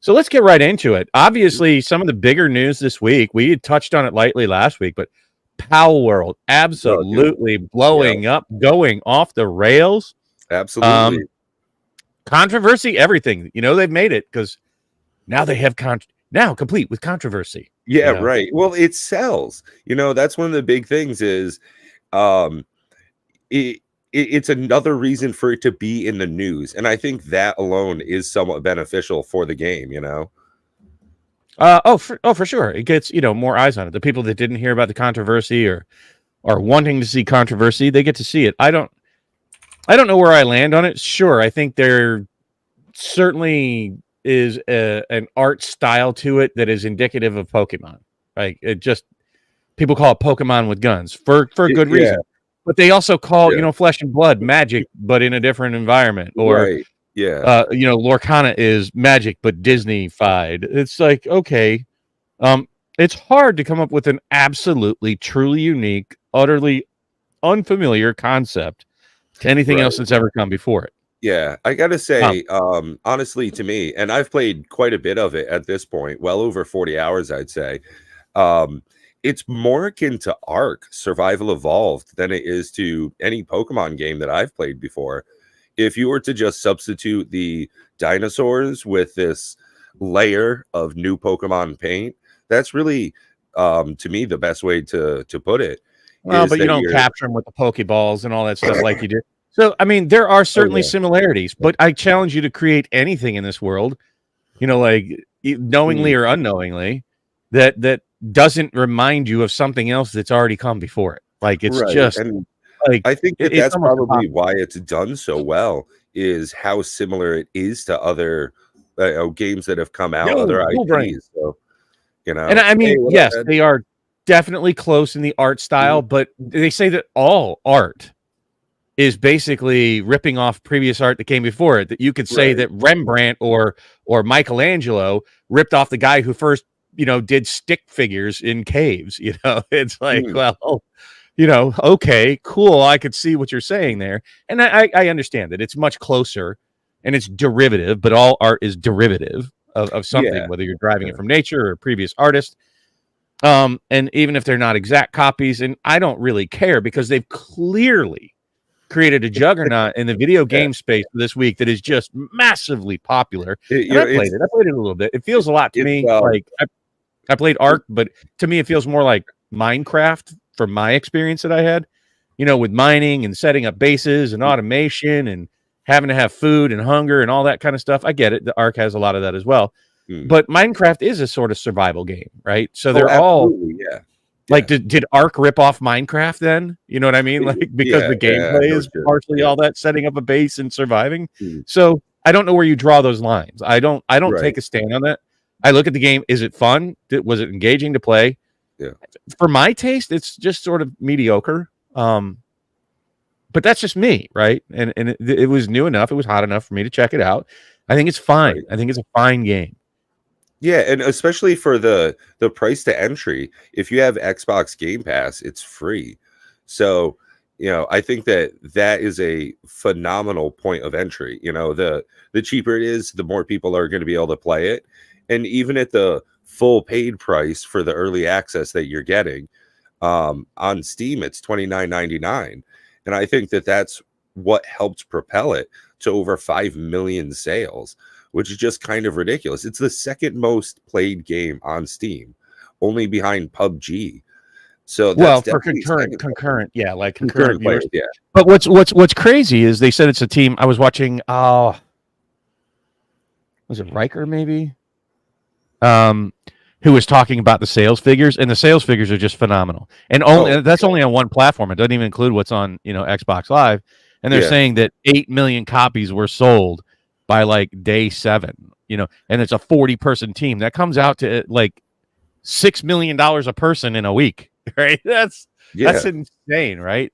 So let's get right into it. Obviously, some of the bigger news this week, we had touched on it lightly last week, but Palworld Oh, dude. absolutely Yeah, blowing up, going off the rails. absolutely. Um, Controversy, everything. They've made it because now they have now complete with controversy. Yeah, right. Well, it sells. That's one of the big things is um it, it's another reason for it to be in the news. And I think that alone is somewhat beneficial for the game. For sure. It gets, more eyes on it. The people that didn't hear about the controversy or are wanting to see controversy, they get to see it. I don't know where I land on it. Sure, I think there certainly is an art style to it that is indicative of Pokemon. Like it just people call it Pokemon with guns for a good Yeah, reason. But they also call, yeah. Flesh and Blood magic, but in a different environment. Or Right. Yeah. Lorcana is magic but Disney-fied. It's like, okay, it's hard to come up with an absolutely, truly unique, utterly unfamiliar concept to anything else that's ever come before it. Yeah, I gotta say, honestly, to me, and I've played quite a bit of it at this point, well over 40 hours, I'd say. Um, it's more akin to Ark Survival Evolved than it is to any Pokemon game that I've played before. If you were to just substitute the dinosaurs with this layer of new Pokemon paint, that's really, to me, the best way to put it. Well, Is but you that don't you're capture them with the Pokeballs and all that stuff like you did. So, I mean, there are Oh certainly yeah, similarities, but I challenge you to create anything in this world, like knowingly mm, or unknowingly, that doesn't remind you of something else that's already come before it. Like it's right, just and like I think that it's that's almost probably impossible. why it's done so well, is how similar it is to other games that have come out, Yo, other cool brain. IPs. So, And I hey, mean, what up, yes, man? they are definitely close in the art style, Mhm. but they say that all art is basically ripping off previous art that came before it. That you could say Right. that Rembrandt or Michelangelo ripped off the guy who first, did stick figures in caves. It's like, Mm, well, okay, cool. I could see what you're saying there, and I understand that it's much closer and it's derivative, but all art is derivative of something, yeah. whether you're driving Yeah. it from nature or a previous artist. And even if they're not exact copies, and I don't really care because they've clearly created a juggernaut in the video Yeah. game space this week that is just massively popular. It, And you know, I played it. I played it a little bit. It feels a lot to it's me like I played Ark, but to me it feels more like Minecraft from my experience that I had, with mining and setting up bases and automation and having to have food and hunger and all that kind of stuff. I get it. The Ark has a lot of that as well. mm. But Minecraft is a sort of survival game, right? So Oh, they're all absolutely, yeah. like, Yeah. did Ark rip off Minecraft then? You know what I mean? Like, because Yeah, the yeah, gameplay no is shit. partially Yeah. all that setting up a base and surviving. Mm, So I don't know where you draw those lines. I don't right. take a stand on that. I look at the game. Is it fun? Was it engaging to play? Yeah. For my taste, it's just sort of mediocre. But that's just me, right? And it was new enough. It was hot enough for me to check it out. I think it's fine. Right. I think it's a fine game. Yeah, and especially for the price to entry, if you have Xbox Game Pass, it's free. So, I think that is a phenomenal point of entry. The cheaper it is, the more people are going to be able to play it. And even at the full paid price for the early access that you're getting, on Steam, it's $29.99. And I think that that's what helped propel it to over 5 million sales, which is just kind of ridiculous. It's the second most played game on Steam, only behind PUBG. So that's Well, for definitely saying concurrent, yeah, like concurrent concurrent viewers. players. Yeah. But what's crazy is they said it's a team. I was watching. Was it Riker maybe? Um, who was talking about the sales figures, and the sales figures are just phenomenal. And only that's only on one platform. It doesn't even include what's on Xbox Live. And they're Yeah. saying that 8 million copies were sold by like day 7. And it's a 40-person team that comes out to like $6 million a person in a week. Right? That's Yeah. insane, right?